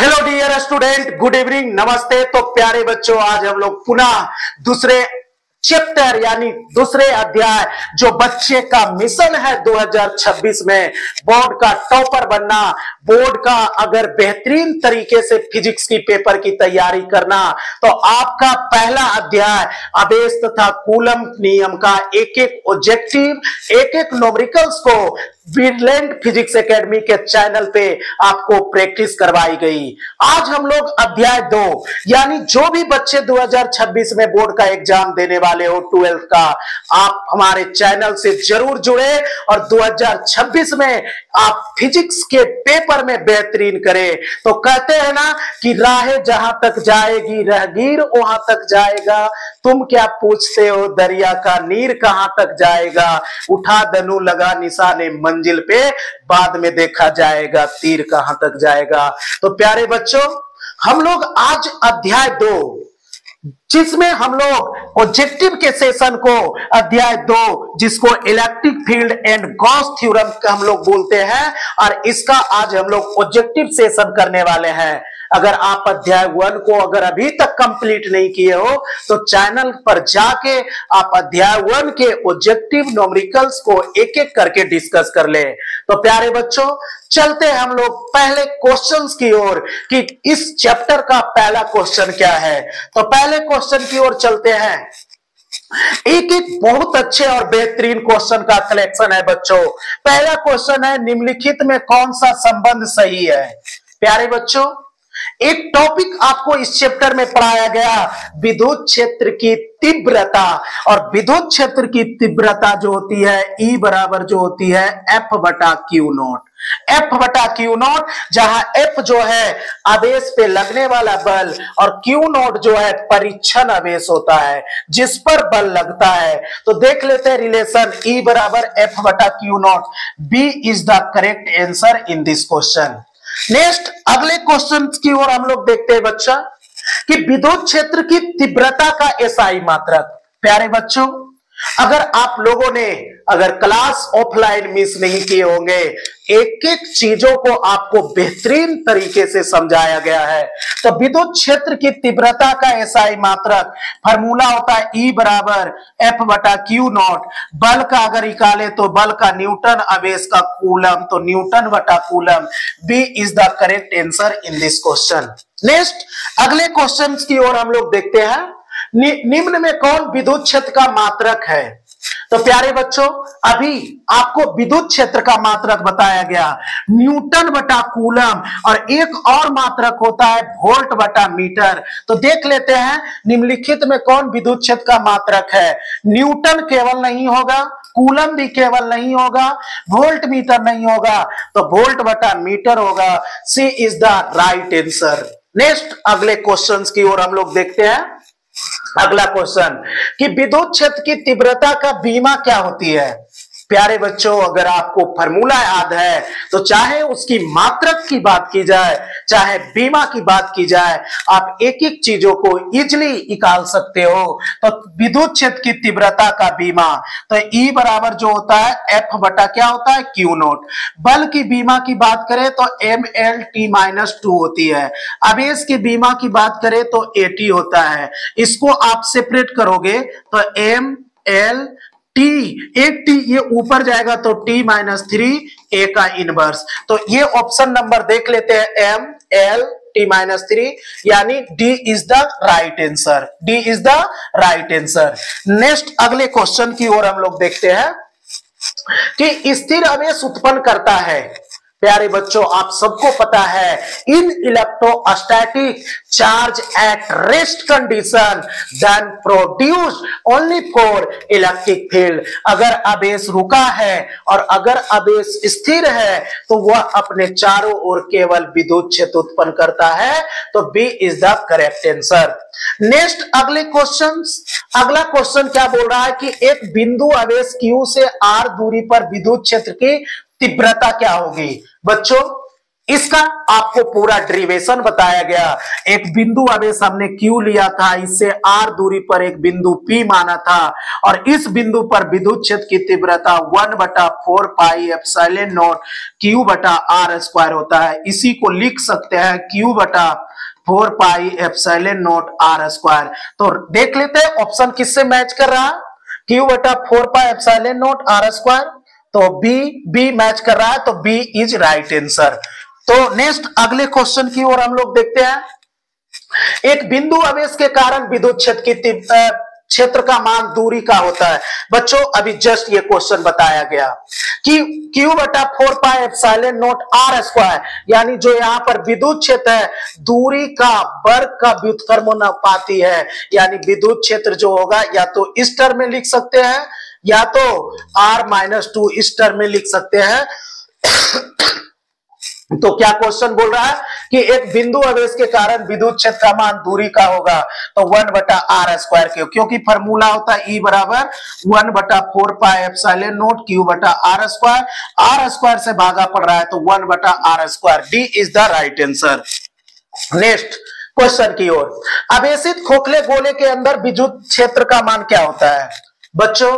Hello dear student, good evening, नमस्ते। तो प्यारे बच्चों, आज हम लोग पुनः दूसरे चैप्टर यानी दूसरे अध्याय जो बच्चे का मिशन है 2026 में बोर्ड का टॉपर बनना, बोर्ड का अगर बेहतरीन तरीके से फिजिक्स की पेपर की तैयारी करना, तो आपका पहला अध्याय आवेश तथा कूलम नियम का एक एक ऑब्जेक्टिव, एक एक न्यूमेरिकल्स को विरलैंड फिजिक्स एकेडमी के चैनल पे आपको प्रैक्टिस करवाई गई। आज हम लोग अध्याय 2 यानी जो भी बच्चे 2026 में बोर्ड का एग्जाम देने वाले हो 12th का, आप हमारे चैनल से जरूर जुड़े और 2026 में आप फिजिक्स के पेपर में बेहतरीन करें। तो कहते हैं ना कि राहें जहां तक जाएगी राहगीर वहां तक जाएगा, तुम क्या पूछते हो दरिया का नीर कहां तक जाएगा, उठा धनु लगा निशाने मंजिल पे, बाद में देखा जाएगा तीर कहां तक जाएगा। तो प्यारे बच्चों, हम लोग आज अध्याय 2 जिसमें हम लोग ऑब्जेक्टिव के सेशन को अध्याय 2 जिसको electric field and Gauss theorem हम लोग बोलते हैं, और इसका आज हम लोग ऑब्जेक्टिव सेशन करने वाले हैं। अगर आप अध्याय 1 को अगर अभी तक कंप्लीट नहीं किए हो तो चैनल पर जाके आप अध्याय 1 के ऑब्जेक्टिव न्यूमेरिकल्स को एक एक करके डिस्कस कर ले। तो प्यारे बच्चों, चलते हैं हम लोग पहले क्वेश्चंस की ओर कि इस चैप्टर का पहला क्वेश्चन क्या है। तो पहले क्वेश्चन की ओर चलते हैं। एक एक बहुत अच्छे और बेहतरीन क्वेश्चन का कलेक्शन है बच्चों। पहला क्वेश्चन है, निम्नलिखित में कौन सा संबंध सही है। प्यारे बच्चों, एक टॉपिक आपको इस चैप्टर में पढ़ाया गया, विद्युत क्षेत्र की तीव्रता। और विद्युत क्षेत्र की तीव्रता जो होती है E बराबर जो होती है F बटा क्यू नॉट। F बटा क्यू नॉट, जहां F जो है आवेश पे लगने वाला बल और क्यू नॉट जो है परीक्षण आवेश होता है जिस पर बल लगता है। तो देख लेते हैं रिलेशन E बराबर F बटा Q not. B is the correct answer in this question. Next अगले क्वेश्चन की ओर हम लोग देखते हैं बच्चा कि विद्युत क्षेत्र की तीव्रता का एसआई मात्रक। प्यारे बच्चों, अगर आप लोगों ने अगर क्लास ऑफलाइन मिस नहीं किए होंगे, एक एक चीजों को आपको बेहतरीन तरीके से समझाया गया है। तो विद्युत क्षेत्र की तीव्रता का एसआई मात्रक फार्मूला होता है E बराबर F बटा क्यू नॉट। बल का अगर निकाले तो बल का न्यूटन, आवेश का कूलम, तो न्यूटन बटा coulomb. B is the correct answer in this question. Next अगले क्वेश्चन की ओर हम लोग देखते हैं, निम्न में कौन विद्युत क्षेत्र का मात्रक है। तो प्यारे बच्चों, अभी आपको विद्युत क्षेत्र का मात्रक बताया गया न्यूटन बटा कूलम, और एक और मात्रक होता है वोल्ट बटा मीटर। तो देख लेते हैं निम्नलिखित में कौन विद्युत क्षेत्र का मात्रक है। न्यूटन केवल नहीं होगा, कूलम भी केवल नहीं होगा, वोल्ट मीटर नहीं होगा, तो वोल्ट बटा मीटर होगा। C is the right answer. Next अगले क्वेश्चंस की ओर हम लोग देखते हैं। अगला क्वेश्चन कि विद्युत क्षेत्र की तीव्रता का बीमा क्या होती है। प्यारे बच्चों, अगर आपको फॉर्मूला याद है तो चाहे उसकी मात्रक की बात की जाए चाहे बीमा की बात की जाए, आप एक एक चीजों को इजिली निकाल सकते हो। तो विद्युत क्षेत्र की तीव्रता का बीमा, तो E बराबर जो होता है F बटा क्या होता है क्यू नॉट। बल की बीमा की बात करें तो ML-T-2 होती है। आवेश की बीमा की बात करें तो AT होता है। इसको आप सेपरेट करोगे तो ML T, एक T ये ऊपर जाएगा तो T-3 A का इनवर्स। तो ये ऑप्शन नंबर देख लेते हैं ML-T-3 यानी D is the right answer. D is the right answer. Next अगले क्वेश्चन की ओर हम लोग देखते हैं कि स्थिर आवेश उत्पन्न करता है। प्यारे बच्चों, आप सबको पता है इन electrostatic charge at rest condition then produce only for electric field. अगर आवेश रुका है और अगर आवेश स्थिर है तो वह अपने चारों ओर केवल विद्युत क्षेत्र उत्पन्न करता है। तो B is the correct answer. Next अगले क्वेश्चन, अगला क्वेश्चन क्या बोल रहा है कि एक बिंदु आवेश Q से R दूरी पर विद्युत क्षेत्र की तीव्रता क्या होगी। बच्चों, इसका आपको पूरा डेरिवेशन बताया गया। एक बिंदु आवेश हमने Q लिया था, इससे R दूरी पर एक बिंदु P माना था और इस बिंदु पर विद्युत क्षेत्र की तीव्रता 1/4 पाई एप्सिलॉन नॉट Q बटा R स्क्वायर होता है। इसी को लिख सकते हैं Q/4 पाई एप्सिलॉन नॉट R स्क्वायर। तो देख लेते हैं ऑप्शन किससे मैच कर रहा है। Q/4 पाई एप्सिलॉन नॉट R स्क्वायर, तो बी मैच कर रहा है, तो बी इज राइट आंसर। तो नेक्स्ट अगले क्वेश्चन की ओर हम लोग देखते हैं। एक बिंदु आवेश के कारण विद्युत क्षेत्र की क्षेत्र का मान दूरी का होता है। बच्चों अभी जस्ट ये क्वेश्चन बताया गया कि Q/4 पाई एप्सिलॉन नॉट R स्क्वायर, यानी जो यहाँ पर विद्युत क्षेत्र है दूरी का वर्ग का व्युत्क्रमानुपाती है, यानी विद्युत क्षेत्र जो होगा या तो इस टर्म में लिख सकते हैं या तो R-2 इस टर्म में लिख सकते हैं। तो क्या क्वेश्चन बोल रहा है कि एक बिंदु आवेश के कारण विद्युत क्षेत्र का मान दूरी का होगा, तो 1/R स्क्वायर के, क्योंकि फॉर्मूला होता है E बराबर 1/4 पाई epsilon not Q/R square. R square से भागा पड़ रहा है तो 1/R square. D is the right answer. Next question की ओर। आवेशित खोखले गोले के अंदर विद्युत क्षेत्र का मान क्या होता है। बच्चों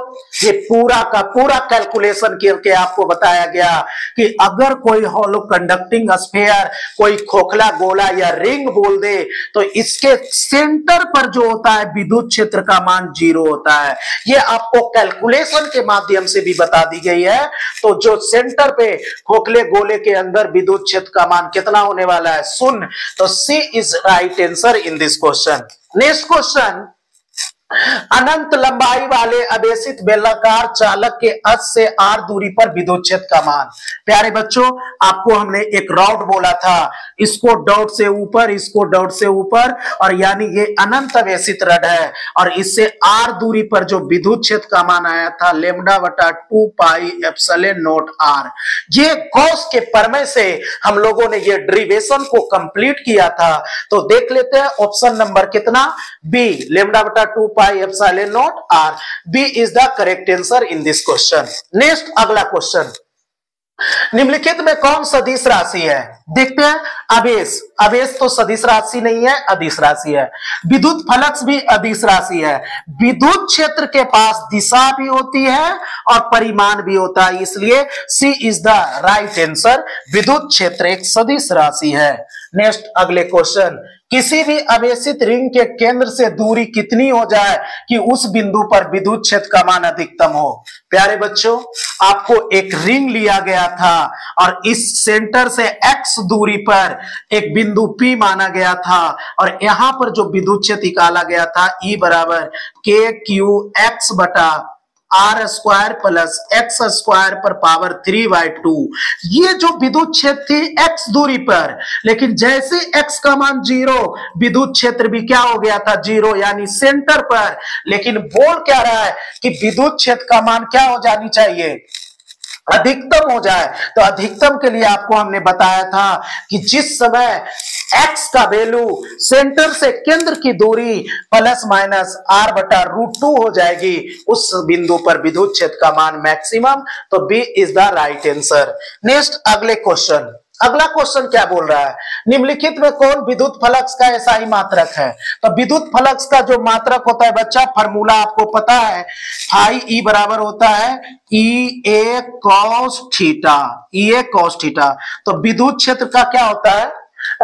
ये पूरा का पूरा कैलकुलेशन करके आपको बताया गया कि अगर कोई हॉलो कंडक्टिंग स्फीयर, कोई खोखला गोला या रिंग बोल दे, तो इसके सेंटर पर जो होता है विद्युत क्षेत्र का मान 0 होता है। ये आपको कैलकुलेशन के माध्यम से भी बता दी गई है। तो जो सेंटर पे खोखले गोले के अंदर विद्युत क्षेत्र का मान कितना होने वाला है, 0। तो C is right answer in this question. Next question. अनंत लंबाई वाले आवेशित बेलनाकार चालक के अक्ष से R दूरी पर विद्युत क्षेत्र का मान। प्यारे बच्चों आपको हमने एक रॉड बोला था, इसको डॉट से ऊपर, इसको डॉट से ऊपर, और यानी ये अनंत आवेशित रड है और इससे R दूरी पर जो विद्युत क्षेत्र का मान आया था λ/2 पाई एप्सिलॉन नॉट R। ये गॉस के प्रमेय से हम लोगों ने ये डेरिवेशन को कंप्लीट किया था। तो देख लेते हैं ऑप्शन नंबर कितना, B λ/2 pi epsilon naught R। B is the correct answer in this question. Next अगला क्वेश्चन। निम्नलिखित में कौन सदिश राशि है। देखते हैं। आवेश, आवेश तो सदिश राशि नहीं है, अदिश राशि है। विद्युत फ्लक्स भी अदिश राशि है। विद्युत क्षेत्र के पास दिशा भी होती है और परिमाण भी होता है, इसलिए सी इज द राइट आंसर। विद्युत क्षेत्र एक सदिश राशि है। नेक्स्ट अगले क्वेश्चन। किसी भी आवेशित रिंग के केंद्र से दूरी कितनी हो जाए कि उस बिंदु पर विद्युत क्षेत्र का मान अधिकतम हो। प्यारे बच्चों आपको एक रिंग लिया गया था और इस सेंटर से x दूरी पर एक बिंदु P माना गया था और यहां पर जो विद्युत क्षेत्र निकाला गया था E बराबर KQX बटा R square plus X square पर पावर 3/2। ये जो विद्युत क्षेत्र थी X दूरी पर, लेकिन जैसे X का मान 0, विद्युत क्षेत्र भी क्या हो गया था 0, यानी सेंटर पर। लेकिन बोल क्या रहा है कि विद्युत क्षेत्र का मान क्या हो जानी चाहिए, अधिकतम हो जाए। तो अधिकतम के लिए आपको हमने बताया था कि जिस समय x का वैल्यू सेंटर से केंद्र की दूरी प्लस माइनस R/√2 हो जाएगी, उस बिंदु पर विद्युत क्षेत्र का मान मैक्सिमम। तो B is the right answer. Next अगले क्वेश्चन। अगला क्वेश्चन क्या बोल रहा है, निम्नलिखित में कौन विद्युत फ्लक्स का एसआई मात्रक है। तो विद्युत फ्लक्स का जो मात्रक होता है बच्चा, फार्मूला आपको पता है, फाई ई बराबर होता है EA cos theta. EA cos theta. तो विद्युत क्षेत्र का क्या होता है,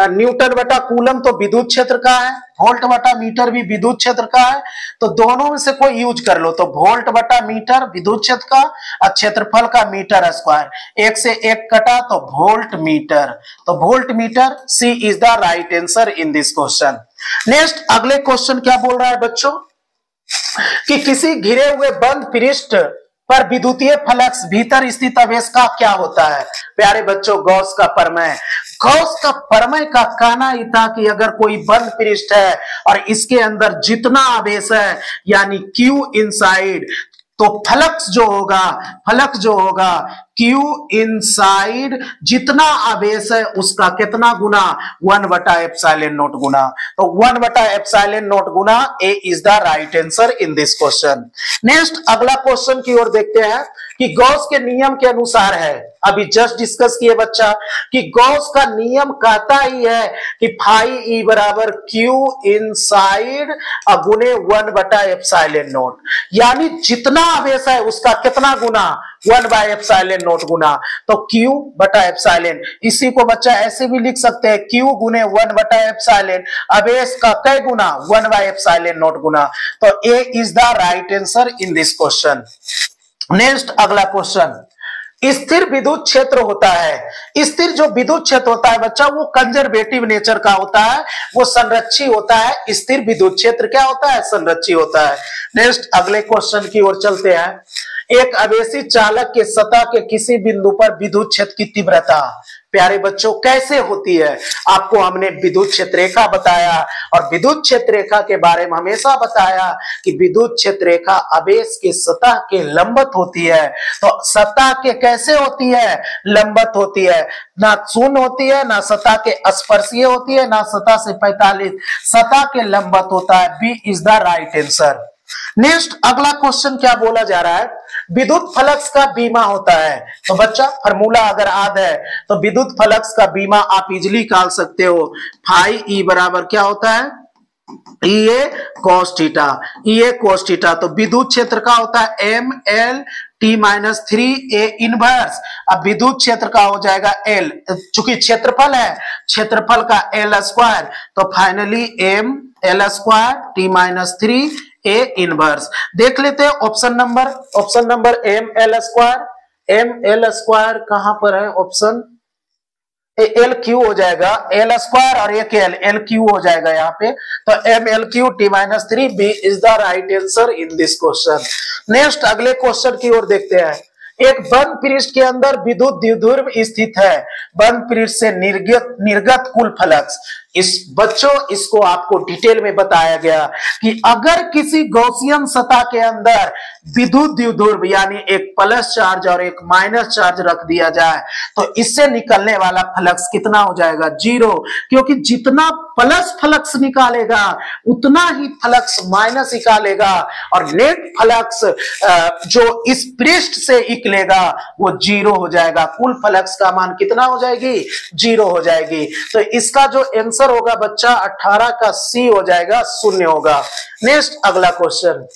न्यूटन बटा कूलम तो विद्युत क्षेत्र का है, वोल्ट बटा मीटर भी विद्युत क्षेत्र का है। तो दोनों में से कोई यूज कर लो, तो वोल्ट बटा मीटर विद्युत क्षेत्र का और क्षेत्रफल का मीटर स्क्वायर, एक से एक कटा तो वोल्ट मीटर। तो volt meter, C is the right answer in this question. Next अगले क्वेश्चन क्या बोल रहा है बच्चों कि किसी घिरे हुए बंद पृष्ठ पर विद्युतीय फ्लक्स भीतर स्थित आवेश का क्या होता है। प्यारे बच्चों गॉस का प्रमेय, गॉस का प्रमेय का कहना ही था कि अगर कोई बंद पृष्ठ है और इसके अंदर जितना आवेश है यानी Q इनसाइड, तो फ्लक्स जो होगा Q इनसाइड जितना आवेश है उसका कितना गुना 1/ε0 गुना, तो 1/ε0 गुना A is the right answer in this question. Next अगला क्वेश्चन की ओर देखते हैं कि गॉस के नियम के अनुसार है, अभी जस्ट डिस्कस किए बच्चा कि गॉस का नियम कहता ही है कि फाई ई बराबर क्यू इनसाइड गुने 1/ε0, यानी जितना आवेश है उसका कितना गुना 1/ε0 गुना, तो Q बटा एप्सिलॉन। इसी को बच्चा ऐसे भी लिख सकते हैं Q गुने 1/ε, आवेश का कै गुना 1/ε0 गुना, तो A is the right answer in this question. Next अगला क्वेश्चन, स्थिर विद्युत क्षेत्र होता है। स्थिर जो विद्युत क्षेत्र होता है बच्चा वो कंजर्वेटिव नेचर का होता है, वो संरक्षी होता है। स्थिर विद्युत क्षेत्र क्या होता है? संरक्षी होता है। नेक्स्ट अगले क्वेश्चन की ओर चलते हैं। एक आवेशी चालक के सतह के किसी बिंदु पर विद्युत क्षेत्र की तीव्रता प्यारे बच्चों कैसे होती है? आपको हमने विद्युत क्षेत्र रेखा बताया और विद्युत क्षेत्र रेखा के बारे में हमेशा बताया कि विद्युत क्षेत्र रेखा आवेश के सतह के लंबवत होती है। तो सतह के कैसे होती है? लंबवत होती है, ना शून्य होती है, ना सतह के स्पर्शीय होती है, ना सतह से 45, सतह के लंबवत होता है। B is the right answer. Next अगला क्वेश्चन क्या बोला जा रहा है? विद्युत फ्लक्स का बीमा होता है। तो बच्चा फॉर्मूला अगर याद है तो विद्युत फ्लक्स का बीमा आप इजीली निकाल सकते हो। फाई ई बराबर क्या होता है? ई ए cos थीटा, ई ए cos थीटा। तो विद्युत क्षेत्र का होता है M L t-3 A inverse. अब विद्युत क्षेत्र का हो जाएगा एल, चूंकि क्षेत्रफल है, क्षेत्रफल का एल स्क्वायर, तो finally M L square t-3 A inverse. देख लेते हैं option number M L square कहां पर है? ऑप्शन एल क्यू हो जाएगा, एल स्क्वायर और एक एल क्यू हो जाएगा यहाँ पे, तो M L Q t-3 B is the right answer in this question. Next अगले क्वेश्चन की ओर देखते हैं। एक बंद पृष्ठ के अंदर विद्युत द्विध्रुव स्थित है, बंद पृष्ठ से निर्गत कुल फ्लक्स। इसको आपको डिटेल में बताया गया कि अगर किसी गॉसियन सतह के अंदर विद्युत द्विध्रुव यानी एक प्लस चार्ज और एक माइनस चार्ज रख दिया जाए तो इससे निकलने वाला फ्लक्स कितना हो जाएगा? 0, क्योंकि जितना प्लस फ्लक्स निकालेगा उतना ही फ्लक्स माइनस निकालेगा और नेट फ्लक्स जो इस पृष्ठ से निकलेगा वो 0 हो जाएगा। कुल फ्लक्स का मान कितना हो जाएगी? 0 हो जाएगी। तो इसका जो आंसर होगा बच्चा 18 का सी हो जाएगा, 0 होगा। नेक्स्ट अगला क्वेश्चन,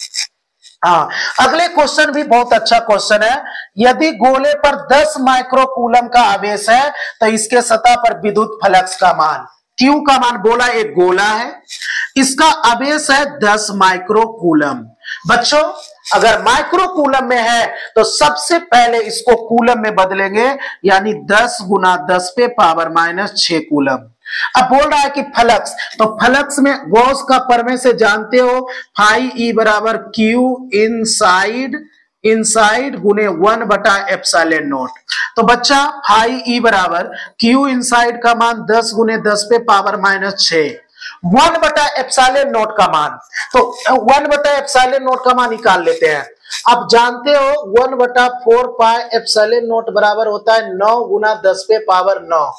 अगले क्वेश्चन भी बहुत अच्छा क्वेश्चन है। यदि गोले पर 10 माइक्रोकूलम का आवेश है तो इसके सतह पर विद्युत फ्लक्स का मान, क्यू का मान बोला, एक गोला है, इसका आवेश है 10 माइक्रोकूलम। बच्चों अगर माइक्रोकूलम में है तो सबसे पहले इसको कूलम में बदलेंगे, यानी 10 गुना 10⁻⁻6 कूलम। अब बोल रहा है कि फ्लक्स, तो फ्लक्स में गॉस का प्रमेय से जानते हो फाई ई बराबर क्यू इनसाइड गुने 1/ε0। तो बच्चा फाई ई बराबर क्यू इनसाइड का मान 10 गुने 10⁻⁻6, 1/ε0 का मान, तो 1/ε0 का मान निकाल लेते हैं। अब जानते हो 1/4πε0 बराबर होता है 9 गुना 10⁻9।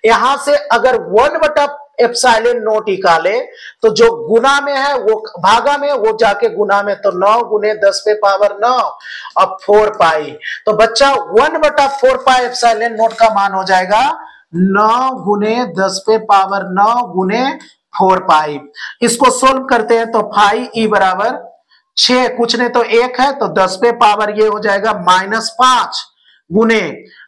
यहां से अगर 1/ε0 निकाले तो जो गुना में है वो भागा में, वो जाके गुना में, तो 9 गुने 10⁻9 अब 4 पाई। तो बच्चा 1/4πε0 का मान हो जाएगा 9 गुने 10⁻9 गुने 4 पाई। इसको सोल्व करते हैं तो फाई ई बराबर 6, कुछ नहीं तो 1 है, तो 10 ये हो जाएगा -5 गुने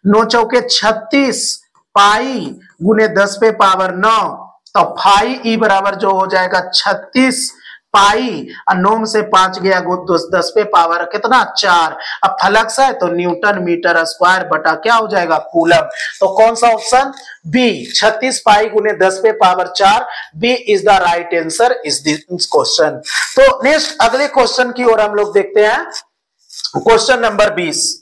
9 चौके 36 पाई गुने 10⁻9। तो फाई ई बराबर जो हो जाएगा 36 पाई और 9 से 5 गया 10 कितना 4। अब फ्लक्स है तो न्यूटन मीटर स्क्वायर बटा क्या हो जाएगा? कूलम। तो कौन सा ऑप्शन? बी, 36 पाई गुने 10⁻4, B is the right answer is this question. तो नेक्स्ट अगले क्वेश्चन की ओर हम लोग देखते हैं। क्वेश्चन नंबर 20,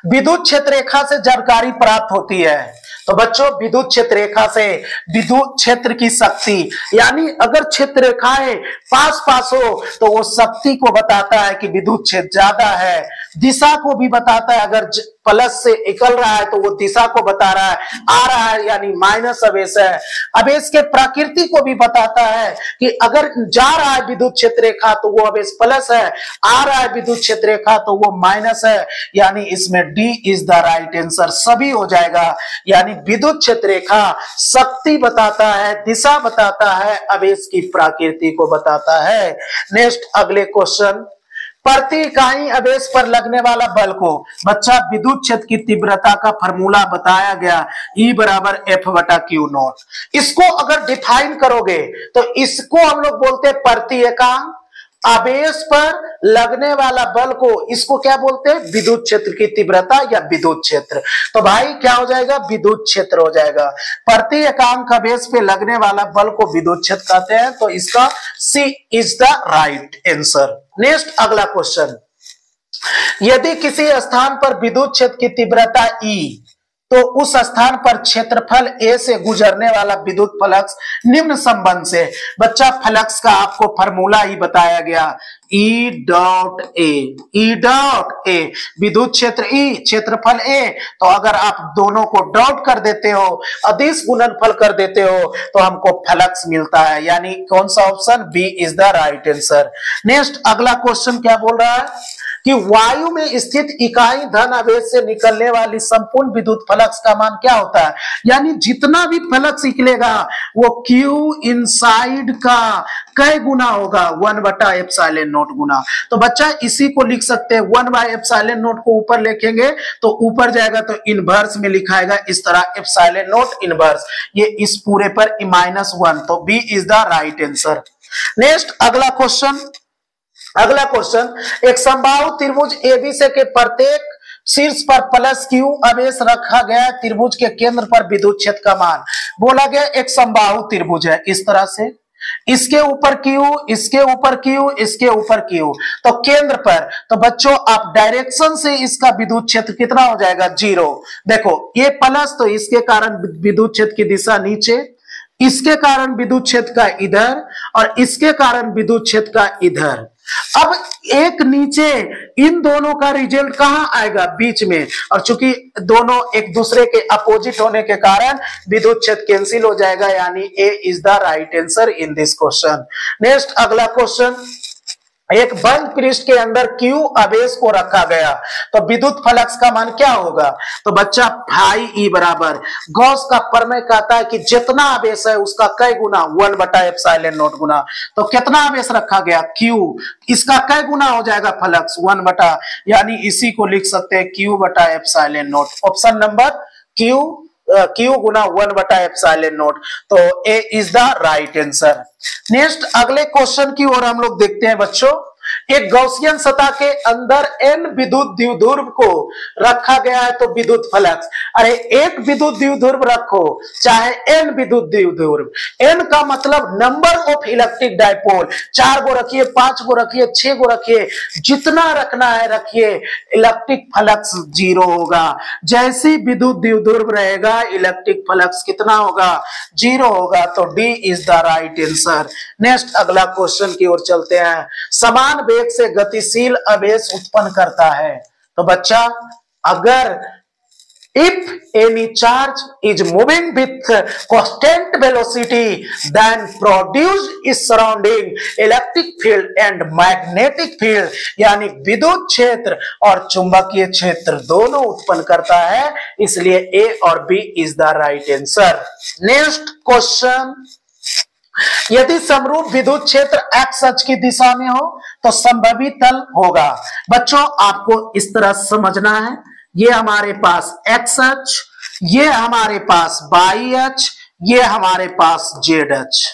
विद्युत क्षेत्र रेखा से जानकारी प्राप्त होती है। तो बच्चों विद्युत क्षेत्र रेखा से विद्युत क्षेत्र की शक्ति, यानी अगर क्षेत्र रेखाएं पास हो तो वो शक्ति को बताता है कि विद्युत क्षेत्र ज्यादा है, दिशा को भी बताता है, अगर प्लस से निकल रहा है तो वो दिशा को बता रहा है, आ रहा है यानी माइनस आवेश है। आवेश के प्रकृति को भी बताता है कि अगर जा रहा है विद्युत क्षेत्र रेखा तो वो आवेश प्लस है, आ रहा है विद्युत क्षेत्र रेखा तो वो माइनस है, यानी इसमें D is the right answer, सभी हो जाएगा। यानी विद्युत क्षेत्र रेखा शक्ति बताता है, दिशा बताता है, आवेश की प्रकृति को बताता है। नेक्स्ट अगले क्वेश्चन, प्रति इकाई आवेश पर लगने वाला बल को बच्चा विद्युत क्षेत्र की तीव्रता का फार्मूला बताया गया, E बराबर F बटा Q नॉट। इसको अगर डिफाइन करोगे तो इसको हम लोग बोलते हैं प्रति इकाई आवेश पर लगने वाला बल को, इसको क्या बोलते हैं, विद्युत क्षेत्र की तीव्रता या विद्युत क्षेत्र। तो भाई क्या हो जाएगा, विद्युत क्षेत्र हो जाएगा। प्रति एकांक आवेश पे लगने वाला बल को विद्युत क्षेत्र कहते हैं, तो इसका C is the right answer. Next अगला क्वेश्चन, यदि किसी स्थान पर विद्युत क्षेत्र की तीव्रता E तो उस स्थान पर क्षेत्रफल A से गुजरने वाला विद्युत फ्लक्स निम्न संबंध से, बच्चा फ्लक्स का आपको फार्मूला ही बताया गया, E डॉट ए, विद्युत क्षेत्र E, क्षेत्रफल A। तो अगर आप दोनों को डॉट कर देते हो, अदिश गुणनफल कर देते हो तो हमको फ्लक्स मिलता है, यानी कौन सा option, B is the right answer. Next अगला क्वेश्चन क्या बोल रहा है कि वायु में स्थित इकाई धन आवेश से निकलने वाली संपूर्ण विद्युत फ्लक्स का मान क्या होता है, यानी जितना भी फ्लक्स निकलेगा वो Q इनसाइड का कई गुना होगा, 1 बटा एप्सिलॉन नॉट गुना। तो बच्चा इसी को लिख सकते हैं, 1 बाय एप्सिलॉन नॉट को ऊपर लिखेंगे तो ऊपर जाएगा तो इनवर्स में लिखाएगा इस तरह, एप्सिलॉन नॉट इनवर्स, ये इस पूरे पर -1, तो B is the right answer. Next अगला क्वेश्चन, एक समबाहु त्रिभुज एबीसी के प्रत्येक शीर्ष पर प्लस Q आवेश रखा गया, त्रिभुज के केंद्र पर विद्युत क्षेत्र का मान बोला गया। एक समबाहु त्रिभुज है इस तरह से, इसके ऊपर Q, इसके ऊपर Q, इसके ऊपर Q, तो केंद्र पर, तो बच्चों आप डायरेक्शन से इसका विद्युत क्षेत्र कितना हो जाएगा, 0। देखो ये प्लस, तो इसके कारण विद्युत क्षेत्र की दिशा नीचे, इसके कारण विद्युत क्षेत्र का इधर, और इसके कारण विद्युत क्षेत्र का इधर। अब एक नीचे, इन दोनों का रिजल्ट कहां आएगा, बीच में, और चूंकि दोनों एक दूसरे के अपोजिट होने के कारण विद्युत क्षेत्र कैंसिल हो जाएगा, यानी A is the right answer in this question. Next अगला क्वेश्चन, एक बंद पृष्ठ के अंदर Q आवेश को रखा गया तो विद्युत फ्लक्स का मान क्या होगा, तो बच्चा भाई E बराबर, गॉस का प्रमेय कहता है कि जितना आवेश है उसका कई गुना, 1 बटा एप्सिलॉन नॉट गुना। तो कितना आवेश रखा गया, Q, इसका कई गुना हो जाएगा फ्लक्स, 1 बटा, यानी इसी को लिख सकते हैं Q बटा epsilon naught. Option number Q गुना 1 बटा एप्सिलॉन नॉट, तो A is the right answer. Next अगले क्वेश्चन की ओर हम लोग देखते हैं बच्चों, एक गॉसियन सतह के अंदर n विद्युत द्विध्रुव को रखा गया है तो विद्युत फ्लक्स, अरे एक विद्युत द्विध्रुव रखो चाहे n विद्युत द्विध्रुव, n का मतलब नंबर ऑफ इलेक्ट्रिक डायपोल, 4 गो रखिए, 5 गो रखिए, 6 गो रखिए, जितना रखना है रखिए, इलेक्ट्रिक फ्लक्स 0 होगा। जैसी विद्युत द्विध्रुव रहेगा इलेक्ट्रिक फ्लक्स कितना होगा, 0 होगा, तो D is the right answer. Next अगला क्वेश्चन की ओर चलते हैं, समान वेग से गतिशील आवेश उत्पन्न करता है, तो बच्चा अगर if any charge is moving with constant velocity then produce is surrounding electric field and magnetic field, यानी विद्युत क्षेत्र और चुंबकीय क्षेत्र दोनों उत्पन्न करता है, इसलिए ए और B is the right answer. Next question, यदि समरूप विद्युत क्षेत्र x अक्ष की दिशा में हो तो संभवी तल होगा। बच्चों आपको इस तरह समझना है, ये हमारे पास x अक्ष, ये हमारे पास y अक्ष, ये हमारे पास z अक्ष।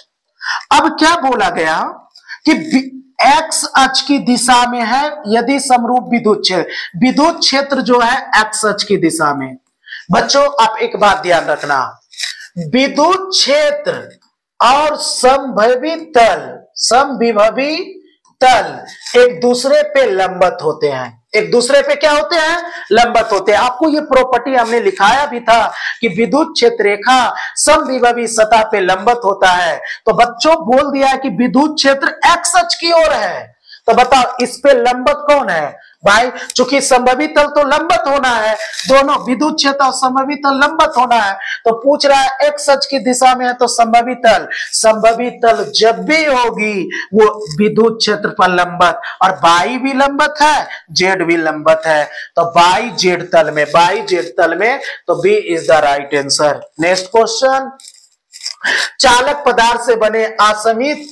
अब क्या बोला गया कि x अक्ष की दिशा में है यदि समरूप विद्युत क्षेत्र जो है x अक्ष की दिशा में। बच्चों आप एक बात ध्यान रखना, विद्युत क्षेत्र और समविभवी तल एक दूसरे पे लंबवत होते हैं, एक दूसरे पे क्या होते हैं, लंबवत होते हैं। आपको ये प्रॉपर्टी हमने लिखाया भी था कि विद्युत क्षेत्र रेखा समविभवी सतह पे लंबवत होता है, तो बच्चों बोल दिया है कि विद्युत क्षेत्र x अक्ष की ओर है, तो बताओ इस पे लंबवत कौन है भाई? चूंकि संभवी तल तो लंबवत होना है, दोनों विद्युत क्षेत्र और संभवी तल लंबवत होना है। तो पूछ रहा है एक्स अक्ष की दिशा में है तो संभवी तल जब भी होगी वो विद्युत क्षेत्र पर लंबवत, और बाई भी लंबवत है, जेड भी लंबवत है, तो बाई जेड तल में तो B is the right answer. Next question, चालक पदार्थ से बने असमित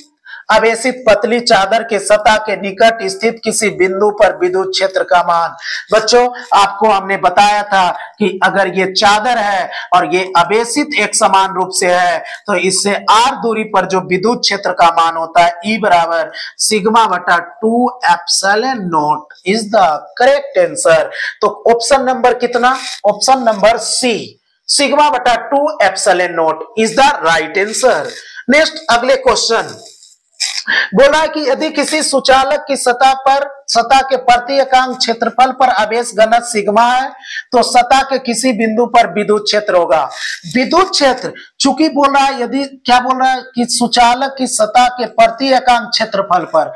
आवेशित पतली चादर के सतह के निकट स्थित किसी बिंदु पर विद्युत क्षेत्र का मान। बच्चों आपको हमने बताया था कि अगर ये चादर है और ये आवेशित एक समान रूप से है तो इससे r दूरी पर जो विद्युत क्षेत्र का मान होता है E बराबर सिग्मा बटा 2 epsilon not is the correct answer. तो ऑप्शन नंबर कितना? ऑप्शन नंबर सी, सिग्मा बटा 2 epsilon not is the right answer. Next अगले क्वेश्चन, बोला कि यदि किसी सुचालक की सतह के प्रति एकांक क्षेत्रफल पर आवेश घनत्व सिग्मा है तो सतह के किसी बिंदु पर विद्युत क्षेत्र होगा। विद्युत क्षेत्र चूंकि बोल रहा है, यदि क्या बोल रहा है कि सुचालक की सतह के प्रति एकांक क्षेत्रफल पर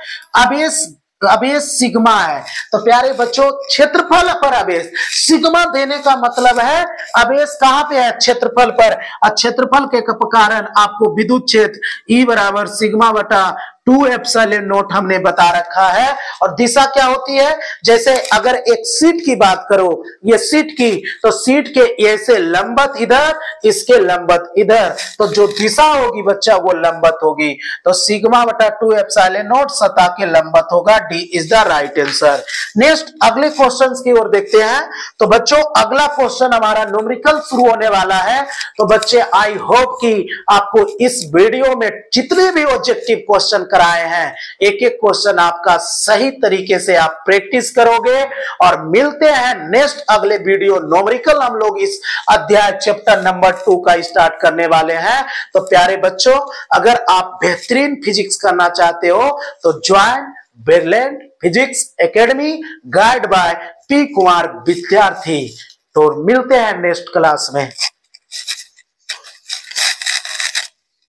आवेश सिग्मा है, तो प्यारे बच्चों क्षेत्रफल पर आवेश सिग्मा देने का मतलब है आवेश कहां पे है? क्षेत्रफल पर। क्षेत्रफल के कारण आपको विद्युत क्षेत्र E बराबर सिग्मा बटा 2 एप्सिलॉन नॉट हमने बता रखा है। और दिशा क्या होती है? जैसे अगर एक सीट की बात करो, ये सीट की, तो सीट के ऐसे लंबवत इधर, इसके लंबवत इधर, तो जो दिशा होगी बच्चा वो लंबवत होगी। तो सिग्मा बटा 2 एप्सिलॉन नॉट सतह के लंबवत होगा, D is the right answer. Next अगले क्वेश्चंस की ओर देखते हैं। तो बच्चों अगला क्वेश्चन हमारा न्यूमेरिकल शुरू होने वाला है। तो बच्चे आई होप कि आपको इस वीडियो में जितने भी ऑब्जेक्टिव क्वेश्चन कराए हैं एक एक क्वेश्चन आपका सही तरीके से आप प्रैक्टिस करोगे। और मिलते हैं नेक्स्ट अगले वीडियो न्यूमेरिकल, हम लोग इस अध्याय चैप्टर नंबर 2 का स्टार्ट करने वाले हैं। तो प्यारे बच्चों अगर आप बेहतरीन फिजिक्स करना चाहते हो तो join brilliant physics academy guide by P Kumar विद्यार्थी। तो मिलते हैं नेक्स्ट क्लास में।